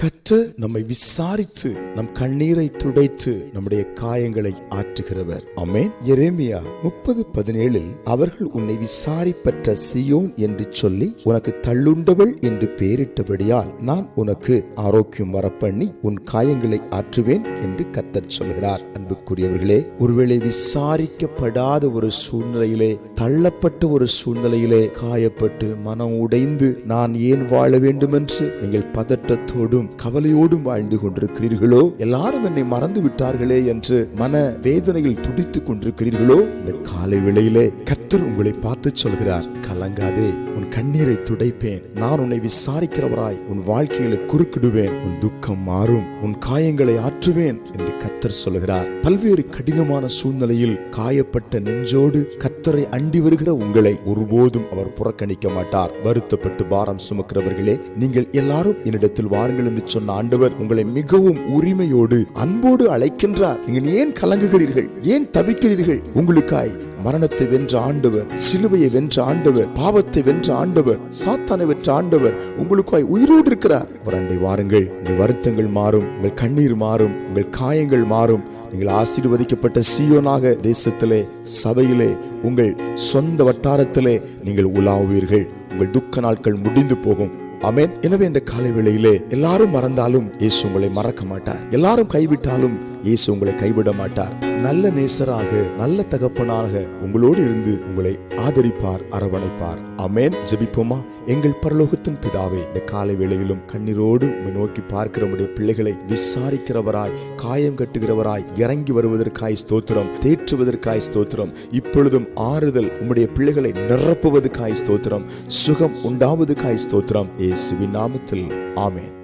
கர்த்தர் நம்மை விசாரித்து நம் கண்ணீரை துடைத்து நம்முடைய காயங்களை ஆற்றுகிறவர். ஆமென். எரேமியா 30:17 அவர்கள் உன்னை விசாரிப்பற்ற சீயோன் என்று சொல்லி உனக்கு தள்ளுண்டவள் என்று பெயரிட்டபடியால் நான் உனக்கு ஆரோக்கியம் வரப்பண்ணி உன் காயங்களை ஆற்றுவேன் என்று கர்த்தர் சொல்கிறார். அன்புக்குரியவர்களே, ஒருவேளை விசாரிக்கப்படாத ஒரு சூழ்நிலையிலே, தள்ளப்பட்ட ஒரு சூழ்நிலையிலே காயப்பட்டு மனம் உடைந்து நான் ஏன் வாழ வேண்டும் என்று நீங்கள் பதட்டத்தோடும் கவலையோடும் வாழ்ந்து கொண்டிருக்கிறீர்களோ, எல்லாரும் என்னை மறந்து விட்டார்களே என்று மன வேதனையில் துடித்துக் கொண்டிருக்கிறீர்களோ, இந்த காலை வேளையிலே கர்த்தர் உங்களை பார்த்து சொல்கிறார், கலங்காதே, உன் கண்ணீரை துடைப்பேன், நான் உன்னை விசாரிக்கிறவராய் உன் வாழ்க்கையில குறுக்கிடுவேன், உன் துக்கம் மாறும், உன் காயங்களை ஆற்றுவேன் என்று கர்த்தர் சொல்கிறார். பல்வேறு கடினமான சூழ்நிலையில் காயப்பட்ட நெஞ்சோடு கர்த்தரை அண்டி வருகிற உங்களை ஒருபோதும் அவர் புறக்கணிக்க மாட்டார். வருத்தப்பட்டு பாரம் சுமக்கிறவர்களே, நீங்கள் எல்லாரும் என்னிடத்தில் வாருங்கள் என்று சொன்ன ஆண்டவர் உங்களை மிகவும் உரிமையோடு அன்போடு அழைக்கின்றார். நீங்கள் ஏன் கலங்குகிறீர்கள்? ஏன் தவிக்கிறீர்கள்? உங்களுக்காய் மரணத்தை வென்ற ஆண்டவர், சிலுவையை வென்ற ஆண்டவர், பாவத்தை வென்ற ஆண்டவர், சாத்தானை வென்ற ஆண்டவர் உங்களுக்காய் உயிரோடு இருக்கிறார். வரண்டை வாருங்கள். உங்கள் வருத்தங்கள் மாறும், உங்கள் கண்ணீர் மாறும், உங்கள் காயங்கள் மாறும். நீங்கள் ஆசீர்வதிக்கப்பட்ட சீயோனாக தேசத்திலே, சபையிலே, உங்கள் சொந்த வட்டாரத்திலே நீங்கள் உலாவுவீர்கள். உங்கள் துக்க நாட்கள் முடிந்து போகும். ஆமென். எனவே இந்த காலை வேளையிலே எல்லாரும் மறந்தாலும் இயேசு உங்களை மறக்க மாட்டார். எல்லாரும் கைவிட்டாலும் இயேசு உங்களை கைவிட மாட்டார். நல்ல நேசராக, நல்ல தகப்பனாக உங்களோடு இருந்து உங்களை ஆதரிப்பார், அரவணைப்பார். ஆமென். ஜெபிப்போமா? எங்கள் பரலோகத்தின் பிதாவே, இந்த காலை வேளையிலும் கண்ணீரோடு நோக்கி பார்க்கிற உம்முடைய பிள்ளைகளை விசாரிக்கிறவராய், காயம் கட்டுகிறவராய் இறங்கி வருவதற்காய் ஸ்தோத்திரம், தேற்றுவதற்காய் ஸ்தோத்திரம். இப்பொழுதும் ஆறுதல் உம்முடைய பிள்ளைகளை நிரப்புவதற்காய் ஸ்தோத்திரம், சுகம் உண்டாவதற்காய் ஸ்தோத்திரம். இயேசுவின் நாமத்தில் ஆமென்.